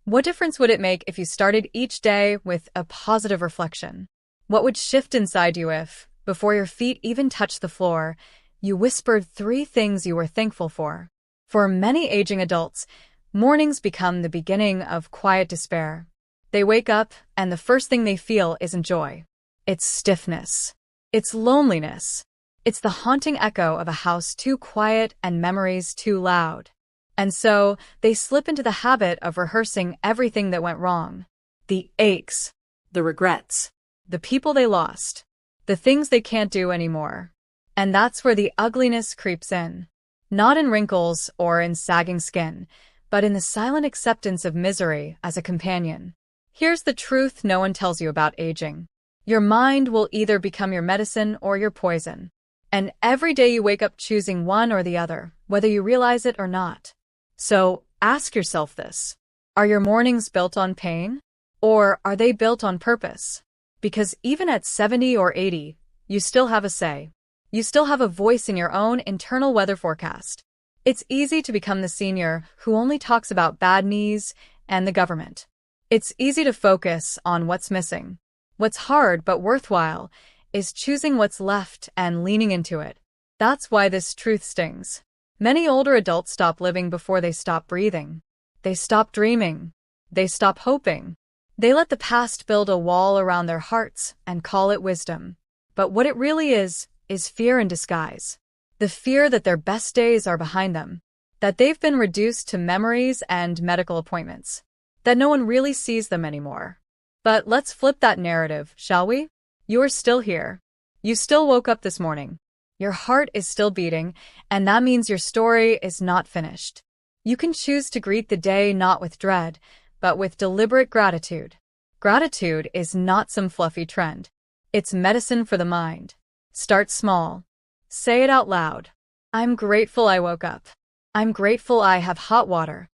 What difference would it make if you started each day with a positive reflection? What would shift inside you if, before your feet even touched the floor, you whispered 3 things you were thankful for? For many aging adults, mornings become the beginning of quiet despair. They wake up, and the first thing they feel isn't joy. It's stiffness. It's loneliness. It's the haunting echo of a house too quiet and memories too loud. And so, they slip into the habit of rehearsing everything that went wrong. The aches, the regrets, the people they lost, the things they can't do anymore. And that's where the ugliness creeps in. Not in wrinkles or in sagging skin, but in the silent acceptance of misery as a companion. Here's the truth no one tells you about aging. Your mind will either become your medicine or your poison. And every day you wake up choosing one or the other, whether you realize it or not. So, ask yourself this. Are your mornings built on pain? Or are they built on purpose? Because even at 70 or 80, you still have a say. You still have a voice in your own internal weather forecast. It's easy to become the senior who only talks about bad knees and the government. It's easy to focus on what's missing. What's hard but worthwhile is choosing what's left and leaning into it. That's why this truth stings. Many older adults stop living before they stop breathing. They stop dreaming. They stop hoping. They let the past build a wall around their hearts and call it wisdom. But what it really is fear in disguise. The fear that their best days are behind them, that they've been reduced to memories and medical appointments, that no one really sees them anymore. But let's flip that narrative, shall we? You are still here. You still woke up this morning. Your heart is still beating, and that means your story is not finished. You can choose to greet the day not with dread, but with deliberate gratitude. Gratitude is not some fluffy trend. It's medicine for the mind. Start small. Say it out loud. I'm grateful I woke up. I'm grateful I have hot water.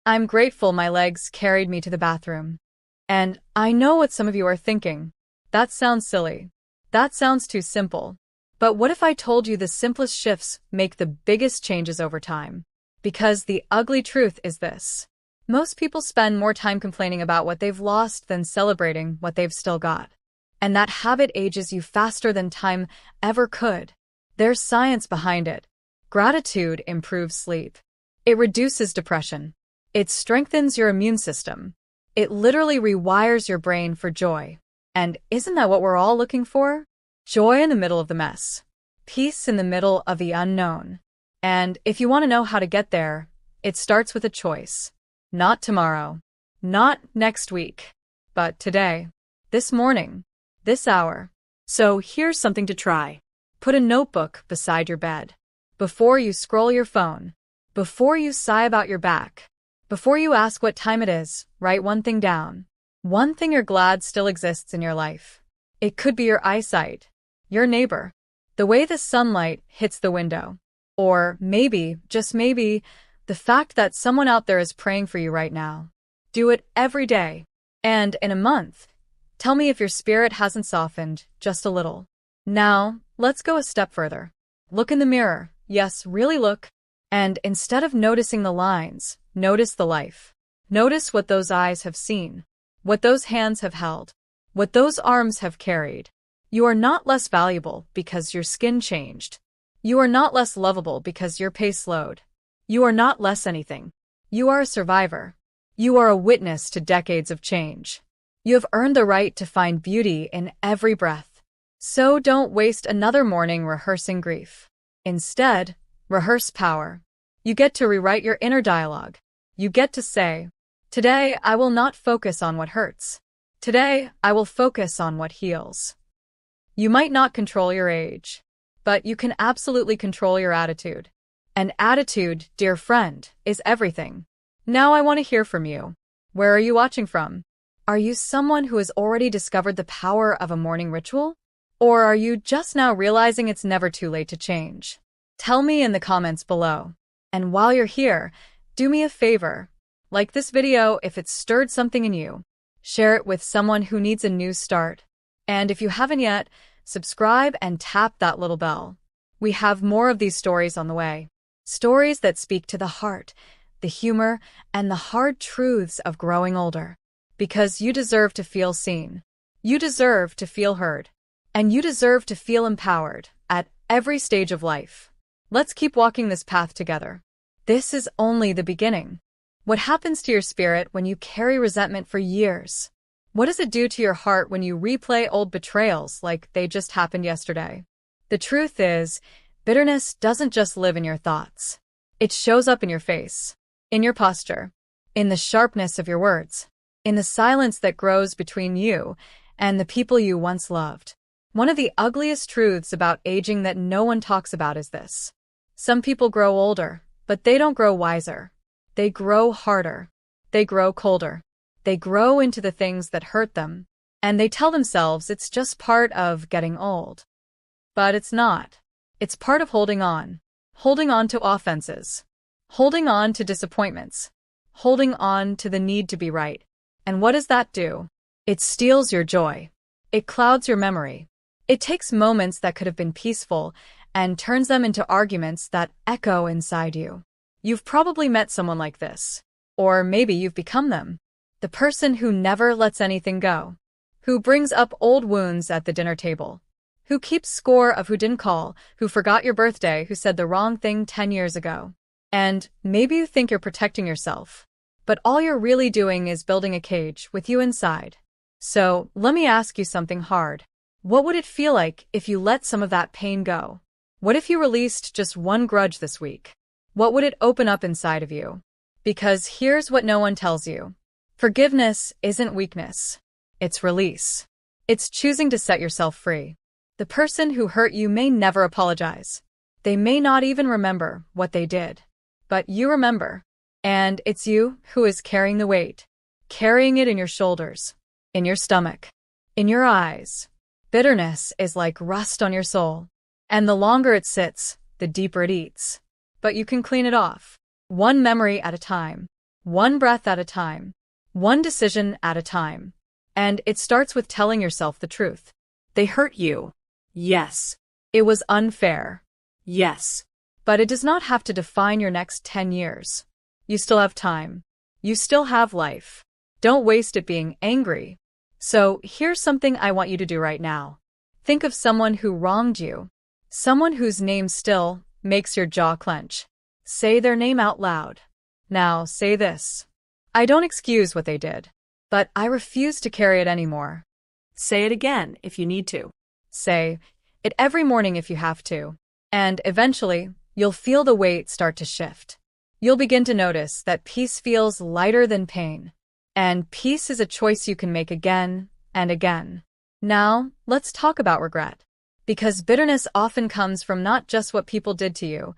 I'm grateful my legs carried me to the bathroom. And I know what some of you are thinking. That sounds silly. That sounds too simple. But what if I told you the simplest shifts make the biggest changes over time? Because the ugly truth is this. Most people spend more time complaining about what they've lost than celebrating what they've still got. And that habit ages you faster than time ever could. There's science behind it. Gratitude improves sleep. It reduces depression. It strengthens your immune system. It literally rewires your brain for joy. And isn't that what we're all looking for? Joy in the middle of the mess. Peace in the middle of the unknown. And if you want to know how to get there, it starts with a choice. Not tomorrow. Not next week. But today. This morning. This hour. So here's something to try. Put a notebook beside your bed. Before you scroll your phone. Before you sigh about your back. Before you ask what time it is, write one thing down. One thing you're glad still exists in your life. It could be your eyesight. Your neighbor. The way the sunlight hits the window. Or maybe, just maybe, the fact that someone out there is praying for you right now. Do it every day. And in a month, tell me if your spirit hasn't softened just a little. Now, let's go a step further. Look in the mirror. Yes, really look. And instead of noticing the lines, notice the life. Notice what those eyes have seen. What those hands have held. What those arms have carried. You are not less valuable because your skin changed. You are not less lovable because your pace slowed. You are not less anything. You are a survivor. You are a witness to decades of change. You have earned the right to find beauty in every breath. So don't waste another morning rehearsing grief. Instead, rehearse power. You get to rewrite your inner dialogue. You get to say, today I will not focus on what hurts. Today I will focus on what heals. You might not control your age, but you can absolutely control your attitude. And attitude, dear friend, is everything. Now I want to hear from you. Where are you watching from? Are you someone who has already discovered the power of a morning ritual? Or are you just now realizing it's never too late to change? Tell me in the comments below. And while you're here, do me a favor. Like this video if it stirred something in you. Share it with someone who needs a new start. And if you haven't yet, subscribe and tap that little bell. We have more of these stories on the way. Stories that speak to the heart, the humor, and the hard truths of growing older. Because you deserve to feel seen. You deserve to feel heard. And you deserve to feel empowered at every stage of life. Let's keep walking this path together. This is only the beginning. What happens to your spirit when you carry resentment for years? What does it do to your heart when you replay old betrayals like they just happened yesterday? The truth is, bitterness doesn't just live in your thoughts. It shows up in your face, in your posture, in the sharpness of your words, in the silence that grows between you and the people you once loved. One of the ugliest truths about aging that no one talks about is this. Some people grow older, but they don't grow wiser. They grow harder. They grow colder. They grow into the things that hurt them, and they tell themselves it's just part of getting old. But it's not. It's part of holding on to offenses, holding on to disappointments, holding on to the need to be right. And what does that do? It steals your joy. It clouds your memory. It takes moments that could have been peaceful and turns them into arguments that echo inside you. You've probably met someone like this. Or maybe you've become them. The person who never lets anything go. Who brings up old wounds at the dinner table. Who keeps score of who didn't call, who forgot your birthday, who said the wrong thing 10 years ago. And maybe you think you're protecting yourself. But all you're really doing is building a cage with you inside. So, let me ask you something hard. What would it feel like if you let some of that pain go? What if you released just one grudge this week? What would it open up inside of you? Because here's what no one tells you. Forgiveness isn't weakness. It's release. It's choosing to set yourself free. The person who hurt you may never apologize. They may not even remember what they did. But you remember. And it's you who is carrying the weight. Carrying it in your shoulders. In your stomach. In your eyes. Bitterness is like rust on your soul. And the longer it sits, the deeper it eats. But you can clean it off. One memory at a time. One breath at a time. One decision at a time. And it starts with telling yourself the truth. They hurt you. Yes. It was unfair. Yes. But it does not have to define your next 10 years. You still have time. You still have life. Don't waste it being angry. So here's something I want you to do right now. Think of someone who wronged you. Someone whose name still makes your jaw clench. Say their name out loud. Now say this. I don't excuse what they did, but I refuse to carry it anymore. Say it again if you need to. Say it every morning if you have to. And eventually, you'll feel the weight start to shift. You'll begin to notice that peace feels lighter than pain. And peace is a choice you can make again and again. Now, let's talk about regret. Because bitterness often comes from not just what people did to you,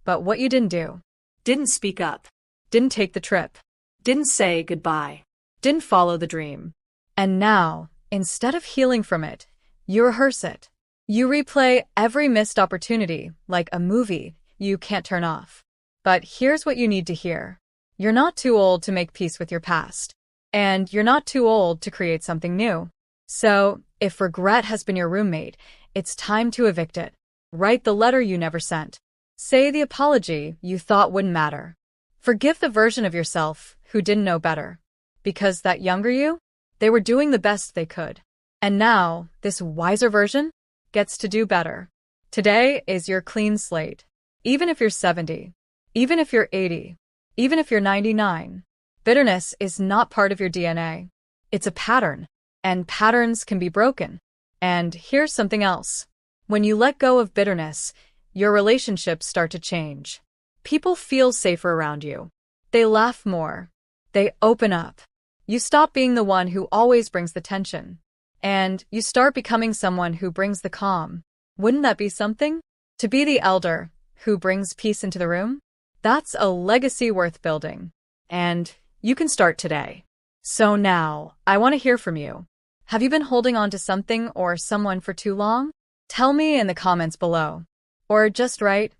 but what you didn't do. Didn't speak up. Didn't take the trip. Didn't say goodbye. Didn't follow the dream. And now, instead of healing from it, you rehearse it. You replay every missed opportunity like a movie you can't turn off. But here's what you need to hear. You're not too old to make peace with your past. And you're not too old to create something new. So, if regret has been your roommate, it's time to evict it. Write the letter you never sent. Say the apology you thought wouldn't matter. Forgive the version of yourself who didn't know better. Because that younger you, they were doing the best they could. And now, this wiser version gets to do better. Today is your clean slate. Even if you're 70, even if you're 80, even if you're 99, bitterness is not part of your DNA. It's a pattern, and patterns can be broken. And here's something else. When you let go of bitterness, your relationships start to change. People feel safer around you. They laugh more. They open up. You stop being the one who always brings the tension. And you start becoming someone who brings the calm. Wouldn't that be something? To be the elder who brings peace into the room? That's a legacy worth building. And you can start today. So now, I want to hear from you. Have you been holding on to something or someone for too long? Tell me in the comments below. Or just write,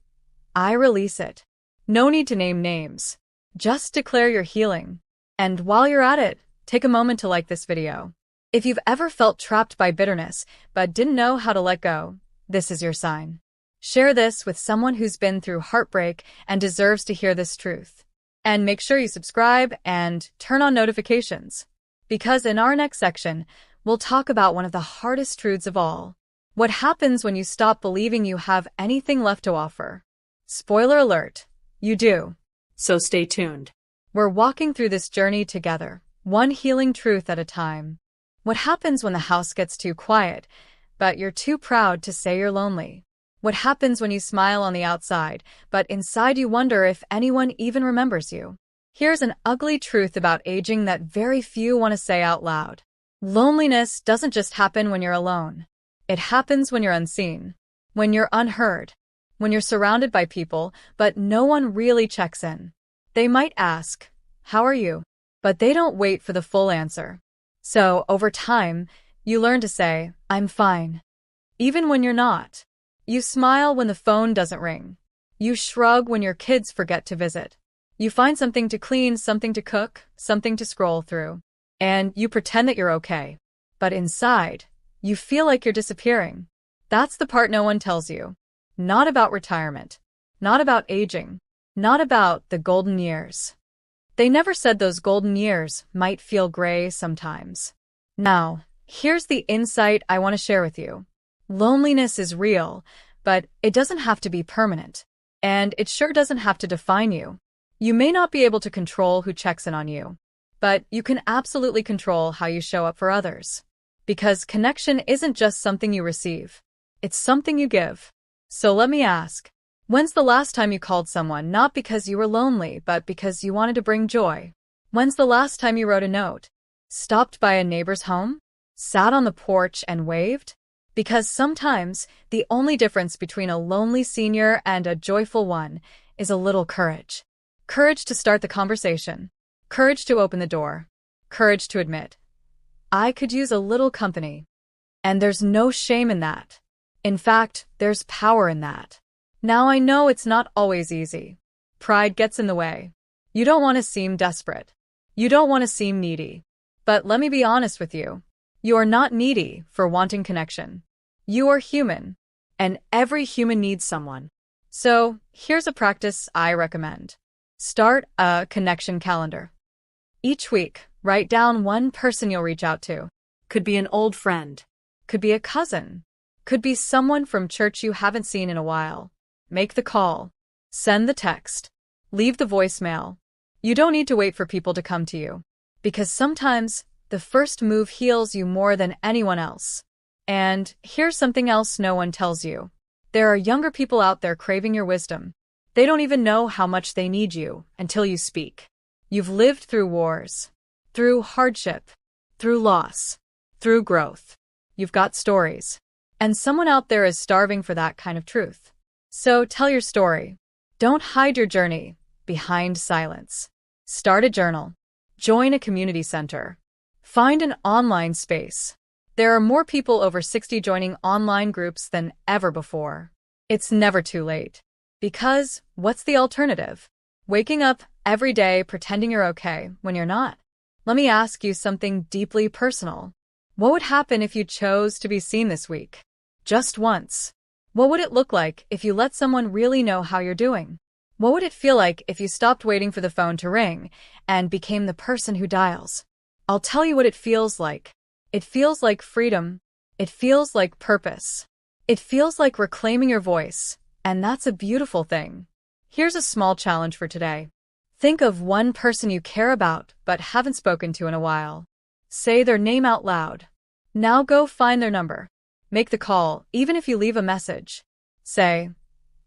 I release it. No need to name names. Just declare you're healing. And while you're at it, take a moment to like this video. If you've ever felt trapped by bitterness but didn't know how to let go, this is your sign. Share this with someone who's been through heartbreak and deserves to hear this truth. And make sure you subscribe and turn on notifications. Because in our next section, we'll talk about one of the hardest truths of all. What happens when you stop believing you have anything left to offer? Spoiler alert, you do. So stay tuned. We're walking through this journey together, one healing truth at a time. What happens when the house gets too quiet, but you're too proud to say you're lonely? What happens when you smile on the outside, but inside you wonder if anyone even remembers you? Here's an ugly truth about aging that very few want to say out loud. Loneliness doesn't just happen when you're alone. It happens when you're unseen, when you're unheard, when you're surrounded by people, but no one really checks in. They might ask, "How are you?" But they don't wait for the full answer. So, over time, you learn to say, "I'm fine," even when you're not. You smile when the phone doesn't ring. You shrug when your kids forget to visit. You find something to clean, something to cook, something to scroll through. And you pretend that you're okay. But inside, you feel like you're disappearing. That's the part no one tells you. Not about retirement. Not about aging. Not about the golden years. They never said those golden years might feel gray sometimes. Now, here's the insight I want to share with you. Loneliness is real, but it doesn't have to be permanent. And it sure doesn't have to define you. You may not be able to control who checks in on you, but you can absolutely control how you show up for others. Because connection isn't just something you receive. It's something you give. So let me ask, when's the last time you called someone not because you were lonely, but because you wanted to bring joy? When's the last time you wrote a note? Stopped by a neighbor's home? Sat on the porch and waved? Because sometimes the only difference between a lonely senior and a joyful one is a little courage. Courage to start the conversation. Courage to open the door. Courage to admit, I could use a little company. And there's no shame in that. In fact, there's power in that. Now I know it's not always easy. Pride gets in the way. You don't want to seem desperate. You don't want to seem needy. But let me be honest with you. You are not needy for wanting connection. You are human, and every human needs someone. So, here's a practice I recommend. Start a connection calendar. Each week, write down one person you'll reach out to. Could be an old friend. Could be a cousin. Could be someone from church you haven't seen in a while. Make the call. Send the text. Leave the voicemail. You don't need to wait for people to come to you. Because sometimes, the first move heals you more than anyone else. And here's something else no one tells you. There are younger people out there craving your wisdom. They don't even know how much they need you until you speak. You've lived through wars, through hardship, through loss, through growth. You've got stories. And someone out there is starving for that kind of truth. So tell your story. Don't hide your journey behind silence. Start a journal. Join a community center. Find an online space. There are more people over 60 joining online groups than ever before. It's never too late. Because, what's the alternative? Waking up every day pretending you're okay when you're not. Let me ask you something deeply personal. What would happen if you chose to be seen this week? Just once. What would it look like if you let someone really know how you're doing? What would it feel like if you stopped waiting for the phone to ring and became the person who dials? I'll tell you what it feels like. It feels like freedom. It feels like purpose. It feels like reclaiming your voice, and that's a beautiful thing. Here's a small challenge for today. Think of one person you care about but haven't spoken to in a while. Say their name out loud. Now go find their number. Make the call, even if you leave a message. Say,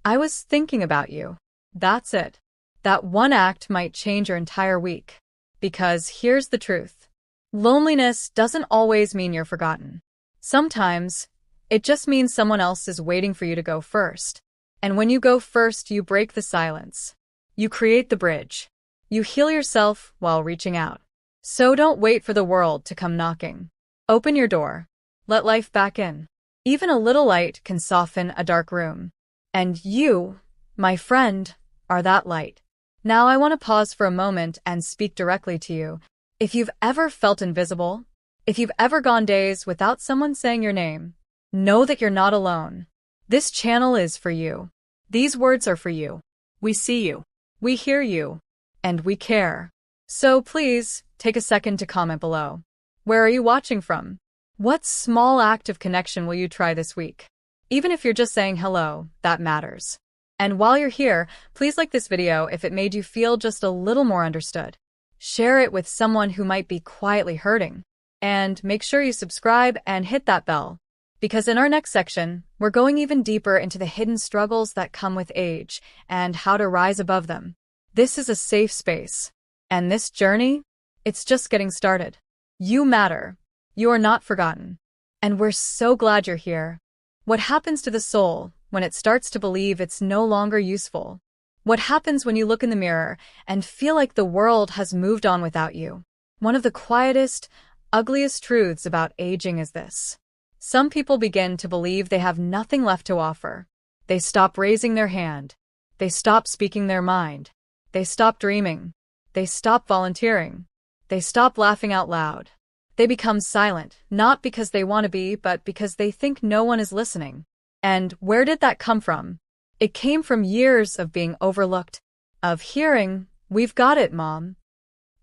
I was thinking about you. That's it. That one act might change your entire week. Because here's the truth. Loneliness doesn't always mean you're forgotten. Sometimes, it just means someone else is waiting for you to go first. And when you go first, you break the silence. You create the bridge. You heal yourself while reaching out. So don't wait for the world to come knocking. Open your door. Let life back in. Even a little light can soften a dark room. And you, my friend, are that light. Now I want to pause for a moment and speak directly to you. If you've ever felt invisible, if you've ever gone days without someone saying your name, know that you're not alone. This channel is for you. These words are for you. We see you. We hear you. and we care. So please, take a second to comment below. Where are you watching from? What small act of connection will you try this week? Even if you're just saying hello, that matters. And while you're here, please like this video if it made you feel just a little more understood. Share it with someone who might be quietly hurting. And make sure you subscribe and hit that bell. Because in our next section, we're going even deeper into the hidden struggles that come with age and how to rise above them. This is a safe space. And this journey, it's just getting started. You matter. You are not forgotten. And we're so glad you're here. What happens to the soul when it starts to believe it's no longer useful? What happens when you look in the mirror and feel like the world has moved on without you? One of the quietest, ugliest truths about aging is this. Some people begin to believe they have nothing left to offer. They stop raising their hand. They stop speaking their mind. They stop dreaming. They stop volunteering. They stop laughing out loud. They become silent, not because they want to be, but because they think no one is listening. And where did that come from? It came from years of being overlooked, of hearing, "We've got it, Mom,"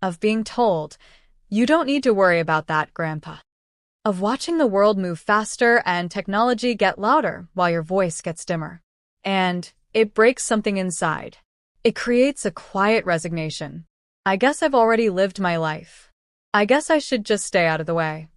of being told, "You don't need to worry about that, Grandpa," of watching the world move faster and technology get louder while your voice gets dimmer. And it breaks something inside. It creates a quiet resignation. I guess I've already lived my life. I guess I should just stay out of the way.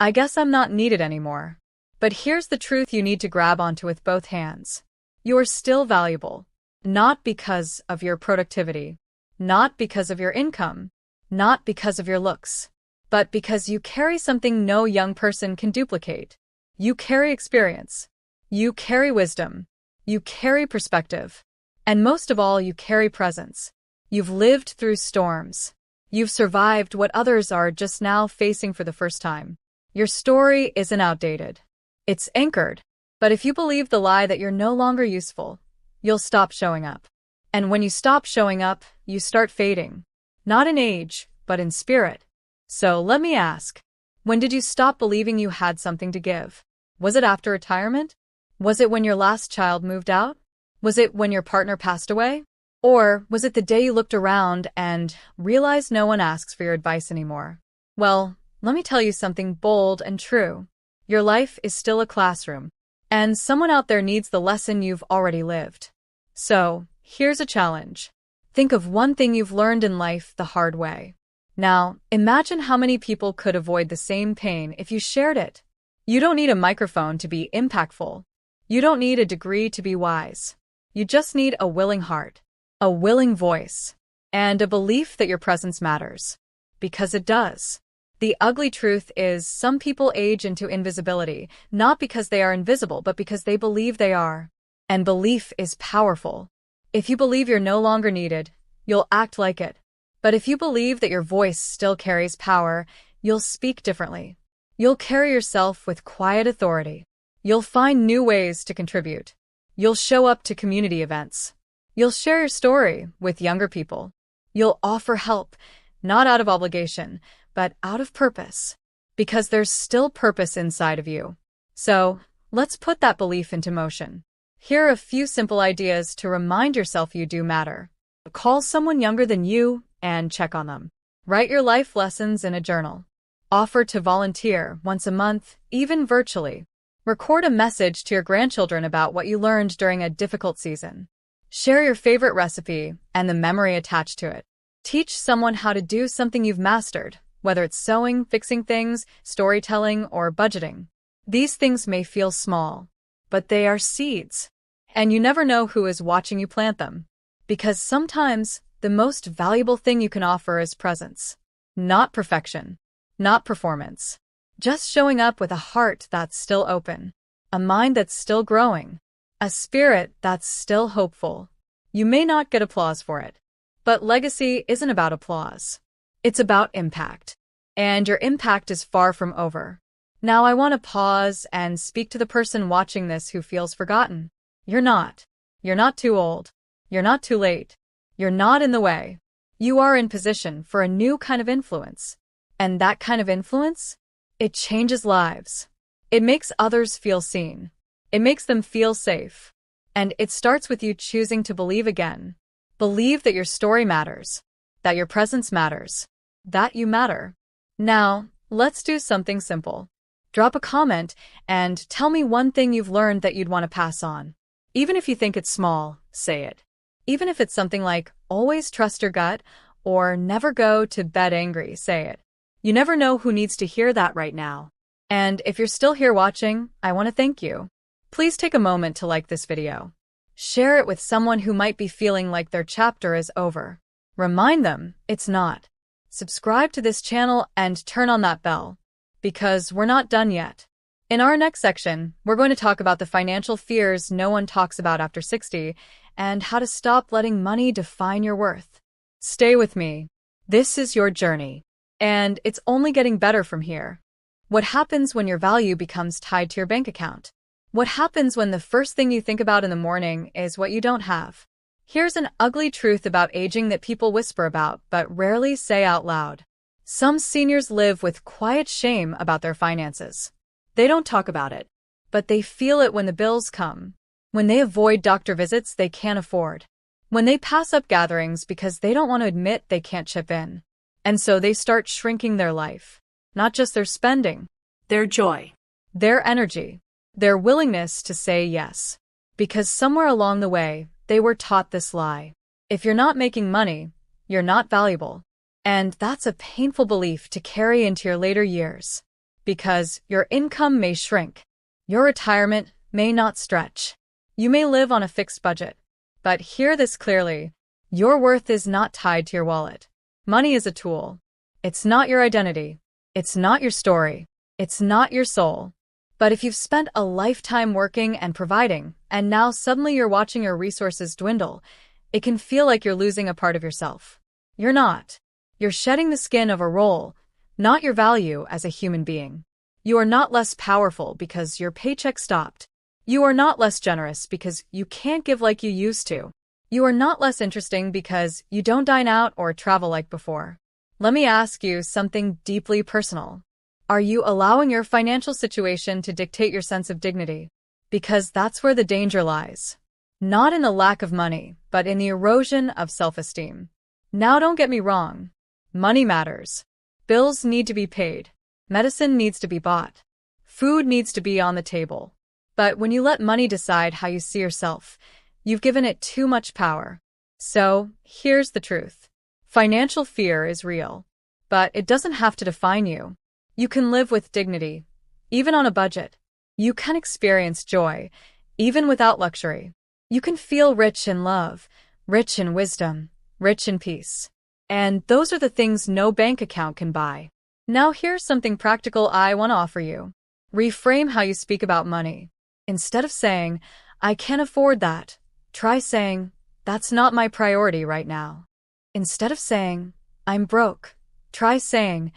I guess I'm not needed anymore. But here's the truth you need to grab onto with both hands. You're still valuable. Not because of your productivity. Not because of your income. Not because of your looks. But because you carry something no young person can duplicate. You carry experience. You carry wisdom. You carry perspective. And most of all, you carry presence. You've lived through storms. You've survived what others are just now facing for the first time. Your story isn't outdated. It's anchored. But if you believe the lie that you're no longer useful, you'll stop showing up. And when you stop showing up, you start fading. Not in age, but in spirit. So let me ask, when did you stop believing you had something to give? Was it after retirement? Was it when your last child moved out? Was it when your partner passed away? Or was it the day you looked around and realized no one asks for your advice anymore? Well, let me tell you something bold and true. Your life is still a classroom, and someone out there needs the lesson you've already lived. So, here's a challenge. Think of one thing you've learned in life the hard way. Now, imagine how many people could avoid the same pain if you shared it. You don't need a microphone to be impactful. You don't need a degree to be wise. You just need a willing heart. A willing voice, and a belief that your presence matters. Because it does. The ugly truth is some people age into invisibility, not because they are invisible, but because they believe they are. And belief is powerful. If you believe you're no longer needed, you'll act like it. But if you believe that your voice still carries power, you'll speak differently. You'll carry yourself with quiet authority. You'll find new ways to contribute. You'll show up to community events. You'll share your story with younger people. You'll offer help, not out of obligation, but out of purpose. Because there's still purpose inside of you. So, let's put that belief into motion. Here are a few simple ideas to remind yourself you do matter. Call someone younger than you and check on them. Write your life lessons in a journal. Offer to volunteer once a month, even virtually. Record a message to your grandchildren about what you learned during a difficult season. Share your favorite recipe and the memory attached to it. Teach someone how to do something you've mastered, whether it's sewing, fixing things, storytelling, or budgeting. These things may feel small, but they are seeds. And you never know who is watching you plant them. Because sometimes the most valuable thing you can offer is presence. Not perfection. Not performance. Just showing up with a heart that's still open. A mind that's still growing. A spirit that's still hopeful. You may not get applause for it. But legacy isn't about applause. It's about impact. And your impact is far from over. Now I want to pause and speak to the person watching this who feels forgotten. You're not. You're not too old. You're not too late. You're not in the way. You are in position for a new kind of influence. And that kind of influence? It changes lives. It makes others feel seen. It makes them feel safe. And it starts with you choosing to believe again. Believe that your story matters. that your presence matters, that you matter. Now, let's do something simple. Drop a comment and tell me one thing you've learned that you'd want to pass on. Even if you think it's small, say it. Even if it's something like, always trust your gut, or never go to bed angry, say it. You never know who needs to hear that right now. And if you're still here watching, I want to thank you. Please take a moment to like this video. Share it with someone who might be feeling like their chapter is over. Remind them it's not. Subscribe to this channel and turn on that bell, because we're not done yet. In our next section, we're going to talk about the financial fears no one talks about after 60 and how to stop letting money define your worth. Stay with me. This is your journey, and it's only getting better from here. What happens when your value becomes tied to your bank account? What happens when the first thing you think about in the morning is what you don't have? Here's an ugly truth about aging that people whisper about but rarely say out loud. Some seniors live with quiet shame about their finances. They don't talk about it, but they feel it when the bills come. When they avoid doctor visits they can't afford. When they pass up gatherings because they don't want to admit they can't chip in. And so they start shrinking their life. Not just their spending. Their joy. Their energy. Their willingness to say yes. Because somewhere along the way, they were taught this lie. If you're not making money, you're not valuable. And that's a painful belief to carry into your later years. Because your income may shrink. Your retirement may not stretch. You may live on a fixed budget. But hear this clearly. Your worth is not tied to your wallet. Money is a tool. It's not your identity. It's not your story. It's not your soul. But if you've spent a lifetime working and providing, and now suddenly you're watching your resources dwindle, it can feel like you're losing a part of yourself. You're not. You're shedding the skin of a role, not your value as a human being. You are not less powerful because your paycheck stopped. You are not less generous because you can't give like you used to. You are not less interesting because you don't dine out or travel like before. Let me ask you something deeply personal. Are you allowing your financial situation to dictate your sense of dignity? Because that's where the danger lies. Not in the lack of money, but in the erosion of self-esteem. Now don't get me wrong. Money matters. Bills need to be paid. Medicine needs to be bought. Food needs to be on the table. But when you let money decide how you see yourself, you've given it too much power. So, here's the truth. Financial fear is real. But it doesn't have to define you. You can live with dignity, even on a budget. You can experience joy, even without luxury. You can feel rich in love, rich in wisdom, rich in peace. And those are the things no bank account can buy. Now here's something practical I want to offer you. Reframe how you speak about money. Instead of saying, I can't afford that, try saying, that's not my priority right now. Instead of saying, I'm broke, try saying,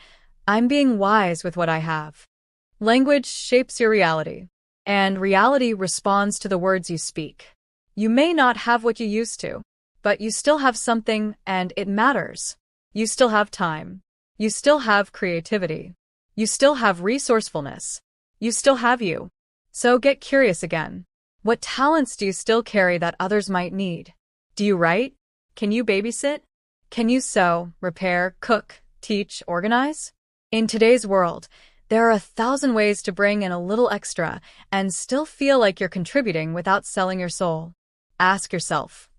I'm being wise with what I have. Language shapes your reality, and reality responds to the words you speak. You may not have what you used to, but you still have something, and it matters. You still have time. You still have creativity. You still have resourcefulness. You still have you. So get curious again. What talents do you still carry that others might need? Do you write? Can you babysit? Can you sew, repair, cook, teach, organize? In today's world, there are 1,000 ways to bring in a little extra and still feel like you're contributing without selling your soul. Ask yourself,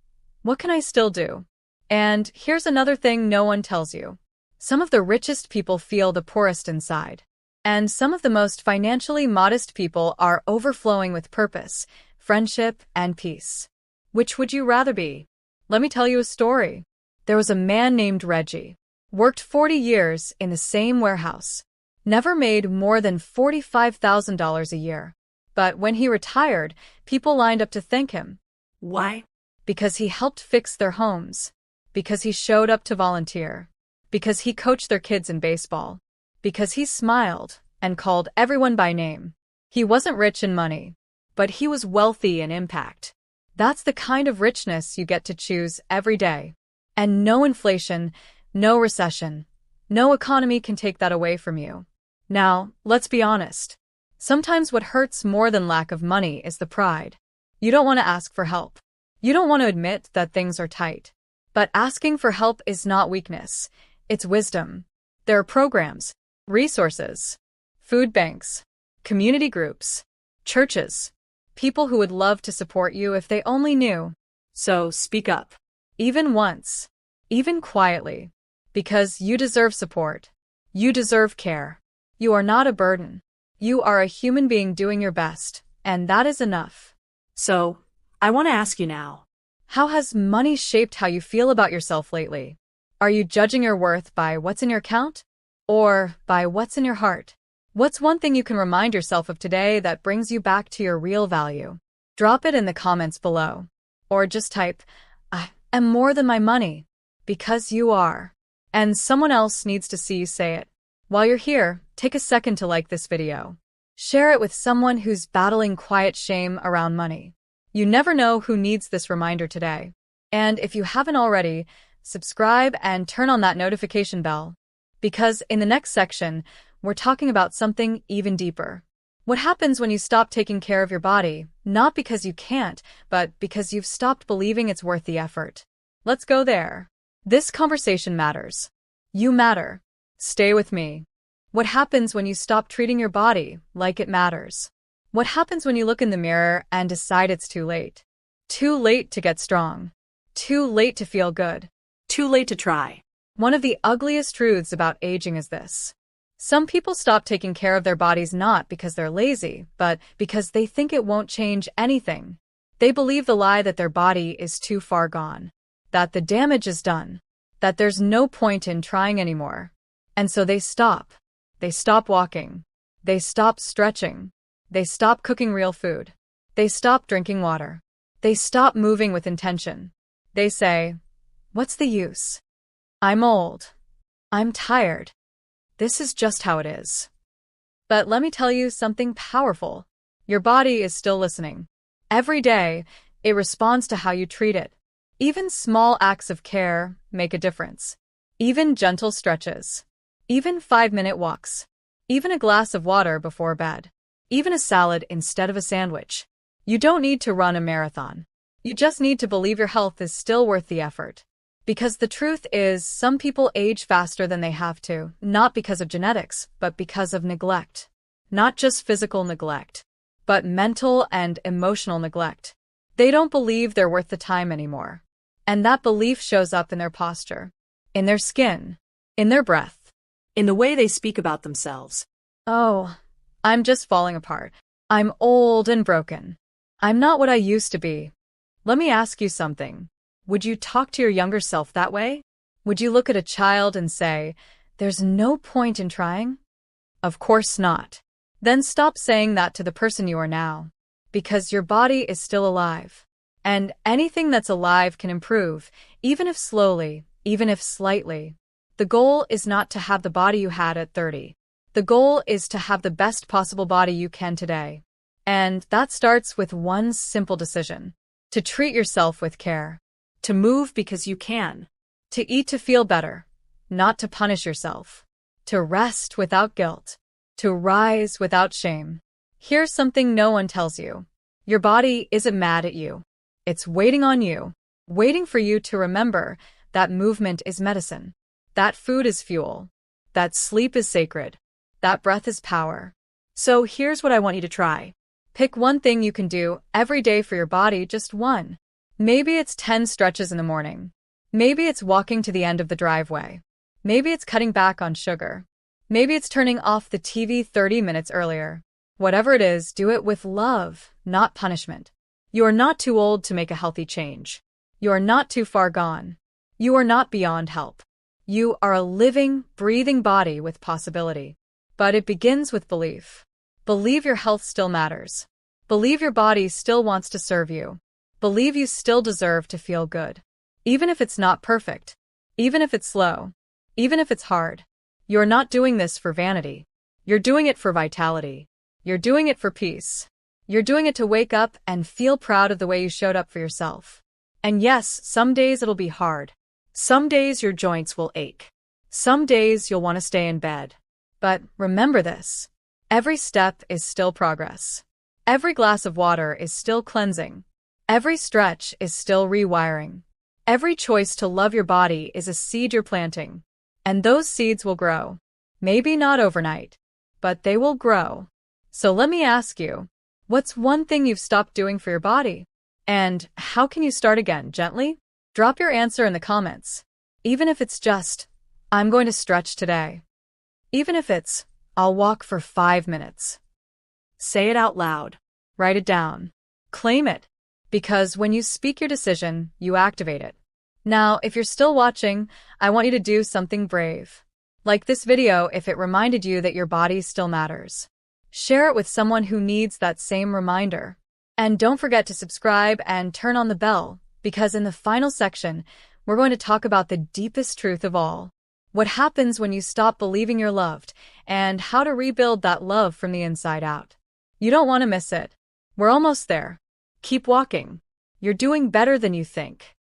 what can I still do? And here's another thing no one tells you. Some of the richest people feel the poorest inside. And some of the most financially modest people are overflowing with purpose, friendship, and peace. Which would you rather be? Let me tell you a story. There was a man named Reggie. Worked 40 years in the same warehouse. Never made more than $45,000 a year. But when he retired, people lined up to thank him. Why? Because he helped fix their homes. Because he showed up to volunteer. Because he coached their kids in baseball. Because he smiled and called everyone by name. He wasn't rich in money, but he was wealthy in impact. That's the kind of richness you get to choose every day. And no inflation, no recession, no economy can take that away from you. Now, let's be honest. Sometimes what hurts more than lack of money is the pride. You don't want to ask for help. You don't want to admit that things are tight. But asking for help is not weakness, it's wisdom. There are programs, resources, food banks, community groups, churches, people who would love to support you if they only knew. So speak up. Even once, even quietly, because you deserve support. You deserve care. You are not a burden. You are a human being doing your best, and that is enough. So, I want to ask you now. How has money shaped how you feel about yourself lately? Are you judging your worth by what's in your account? Or by what's in your heart? What's one thing you can remind yourself of today that brings you back to your real value? Drop it in the comments below. Or just type, I am more than my money. Because you are. And someone else needs to see you say it. While you're here, take a second to like this video. Share it with someone who's battling quiet shame around money. You never know who needs this reminder today. And if you haven't already, subscribe and turn on that notification bell. Because in the next section, we're talking about something even deeper. What happens when you stop taking care of your body, not because you can't, but because you've stopped believing it's worth the effort. Let's go there. This conversation matters. You matter. Stay with me. What happens when you stop treating your body like it matters? What happens when you look in the mirror and decide it's too late? Too late to get strong. Too late to feel good. Too late to try. One of the ugliest truths about aging is this. Some people stop taking care of their bodies not because they're lazy, but because they think it won't change anything. They believe the lie that their body is too far gone, that the damage is done, that there's no point in trying anymore. And so they stop. They stop walking. They stop stretching. They stop cooking real food. They stop drinking water. They stop moving with intention. They say, what's the use? I'm old. I'm tired. This is just how it is. But let me tell you something powerful. Your body is still listening. Every day, it responds to how you treat it. Even small acts of care make a difference. Even gentle stretches. Even 5-minute walks. Even a glass of water before bed. Even a salad instead of a sandwich. You don't need to run a marathon. You just need to believe your health is still worth the effort. Because the truth is, some people age faster than they have to, not because of genetics, but because of neglect. Not just physical neglect, but mental and emotional neglect. They don't believe they're worth the time anymore. And that belief shows up in their posture, in their skin, in their breath, in the way they speak about themselves. Oh, I'm just falling apart. I'm old and broken. I'm not what I used to be. Let me ask you something. Would you talk to your younger self that way? Would you look at a child and say, there's no point in trying? Of course not. Then stop saying that to the person you are now. Because your body is still alive. And anything that's alive can improve, even if slowly, even if slightly. The goal is not to have the body you had at 30. The goal is to have the best possible body you can today. And that starts with one simple decision. To treat yourself with care. To move because you can. To eat to feel better. Not to punish yourself. To rest without guilt. To rise without shame. Here's something no one tells you. Your body isn't mad at you. It's waiting on you. Waiting for you to remember that movement is medicine. That food is fuel. That sleep is sacred. That breath is power. So here's what I want you to try. Pick one thing you can do every day for your body, just one. Maybe it's 10 stretches in the morning. Maybe it's walking to the end of the driveway. Maybe it's cutting back on sugar. Maybe it's turning off the TV 30 minutes earlier. Whatever it is, do it with love, not punishment. You are not too old to make a healthy change. You are not too far gone. You are not beyond help. You are a living, breathing body with possibility. But it begins with belief. Believe your health still matters. Believe your body still wants to serve you. Believe you still deserve to feel good. Even if it's not perfect. Even if it's slow. Even if it's hard. You're not doing this for vanity. You're doing it for vitality. You're doing it for peace. You're doing it to wake up and feel proud of the way you showed up for yourself. And yes, some days it'll be hard. Some days your joints will ache. Some days you'll want to stay in bed. But remember this. Every step is still progress. Every glass of water is still cleansing. Every stretch is still rewiring. Every choice to love your body is a seed you're planting. And those seeds will grow. Maybe not overnight, but they will grow. So let me ask you, what's one thing you've stopped doing for your body? And how can you start again, gently? Drop your answer in the comments. Even if it's just, I'm going to stretch today. Even if it's, I'll walk for 5 minutes. Say it out loud. Write it down. Claim it. Because when you speak your decision, you activate it. Now, if you're still watching, I want you to do something brave. Like this video if it reminded you that your body still matters. Share it with someone who needs that same reminder. And don't forget to subscribe and turn on the bell, because in the final section, we're going to talk about the deepest truth of all. What happens when you stop believing you're loved, and how to rebuild that love from the inside out. You don't want to miss it. We're almost there. Keep walking. You're doing better than you think.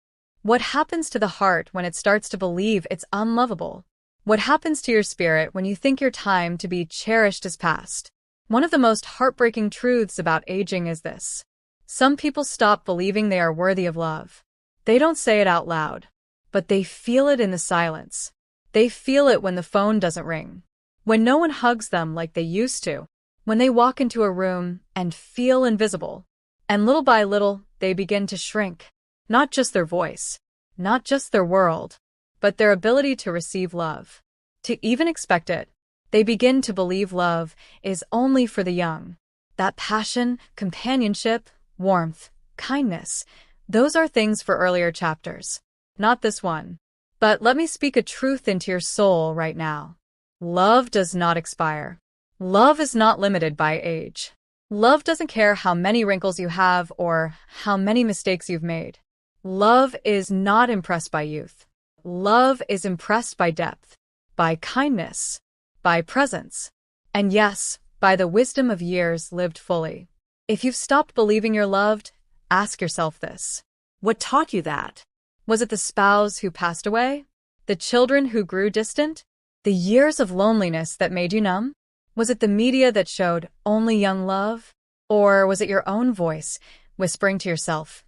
What happens to the heart when it starts to believe it's unlovable? What happens to your spirit when you think your time to be cherished is past? One of the most heartbreaking truths about aging is this. Some people stop believing they are worthy of love. They don't say it out loud, but they feel it in the silence. They feel it when the phone doesn't ring, when no one hugs them like they used to, when they walk into a room and feel invisible. And little by little, they begin to shrink. Not just their voice, not just their world, but their ability to receive love, to even expect it. They begin to believe love is only for the young. That passion, companionship, warmth, kindness, those are things for earlier chapters, not this one. But let me speak a truth into your soul right now. Love does not expire. Love is not limited by age. Love doesn't care how many wrinkles you have or how many mistakes you've made. Love is not impressed by youth. Love is impressed by depth, by kindness, by presence, and yes, by the wisdom of years lived fully. If you've stopped believing you're loved, ask yourself this. What taught you that? Was it the spouse who passed away? The children who grew distant? The years of loneliness that made you numb? Was it the media that showed only young love? Or was it your own voice whispering to yourself,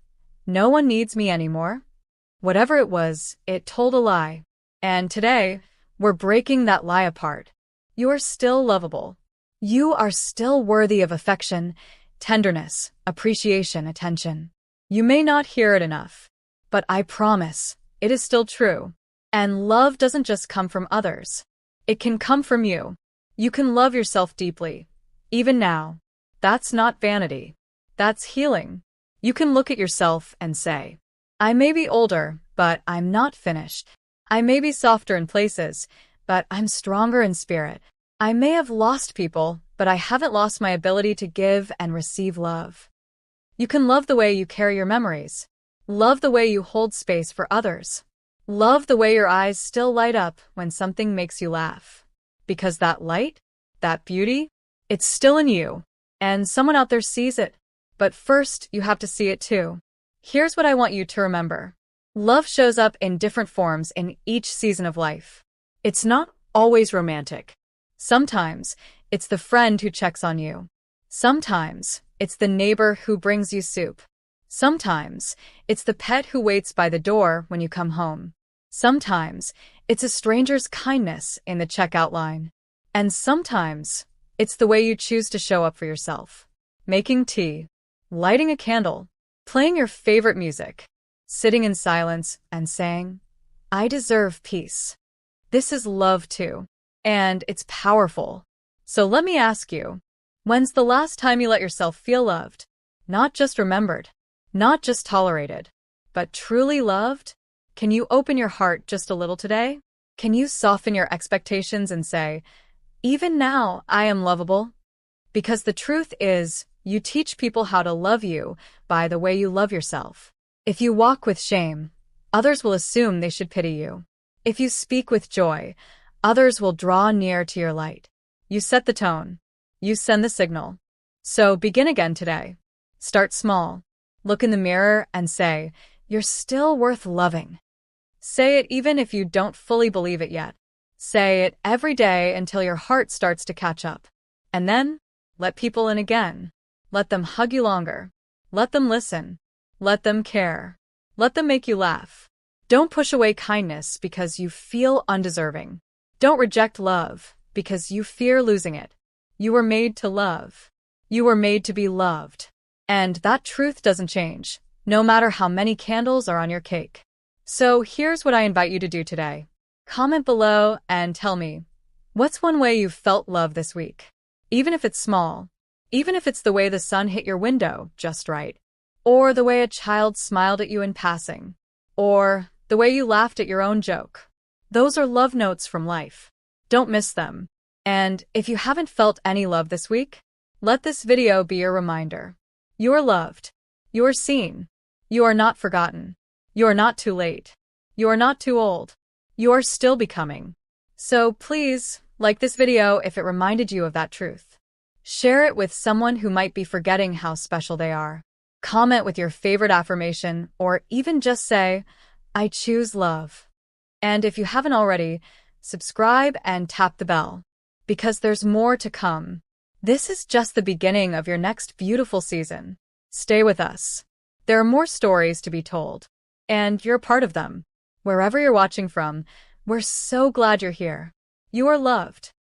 no one needs me anymore? Whatever it was, it told a lie. And today, we're breaking that lie apart. You are still lovable. You are still worthy of affection, tenderness, appreciation, attention. You may not hear it enough, but I promise, it is still true. And love doesn't just come from others. It can come from you. You can love yourself deeply, even now. That's not vanity. That's healing. You can look at yourself and say, I may be older, but I'm not finished. I may be softer in places, but I'm stronger in spirit. I may have lost people, but I haven't lost my ability to give and receive love. You can love the way you carry your memories. Love the way you hold space for others. Love the way your eyes still light up when something makes you laugh. Because that light, that beauty, it's still in you, and someone out there sees it. But first, you have to see it too. Here's what I want you to remember. Love shows up in different forms in each season of life. It's not always romantic. Sometimes, it's the friend who checks on you. Sometimes, it's the neighbor who brings you soup. Sometimes, it's the pet who waits by the door when you come home. Sometimes, it's a stranger's kindness in the checkout line. And sometimes, it's the way you choose to show up for yourself. Making tea, lighting a candle, playing your favorite music, sitting in silence and saying, I deserve peace. This is love too, and it's powerful. So let me ask you, when's the last time you let yourself feel loved? Not just remembered, not just tolerated, but truly loved? Can you open your heart just a little today? Can you soften your expectations and say, even now I am lovable? Because the truth is, you teach people how to love you by the way you love yourself. If you walk with shame, others will assume they should pity you. If you speak with joy, others will draw near to your light. You set the tone. You send the signal. So begin again today. Start small. Look in the mirror and say, you're still worth loving. Say it even if you don't fully believe it yet. Say it every day until your heart starts to catch up. And then, let people in again. Let them hug you longer. Let them listen. Let them care. Let them make you laugh. Don't push away kindness because you feel undeserving. Don't reject love because you fear losing it. You were made to love. You were made to be loved. And that truth doesn't change, no matter how many candles are on your cake. So here's what I invite you to do today. Comment below and tell me, what's one way you've felt love this week? Even if it's small. Even if it's the way the sun hit your window just right. Or the way a child smiled at you in passing. Or the way you laughed at your own joke. Those are love notes from life. Don't miss them. And if you haven't felt any love this week, let this video be your reminder. You are loved. You are seen. You are not forgotten. You are not too late. You are not too old. You are still becoming. So please, like this video if it reminded you of that truth. Share it with someone who might be forgetting how special they are. Comment with your favorite affirmation, or even just say, I choose love. And if you haven't already, subscribe and tap the bell, because there's more to come. This is just the beginning of your next beautiful season. Stay with us. There are more stories to be told, and you're a part of them. Wherever you're watching from, we're so glad you're here. You are loved.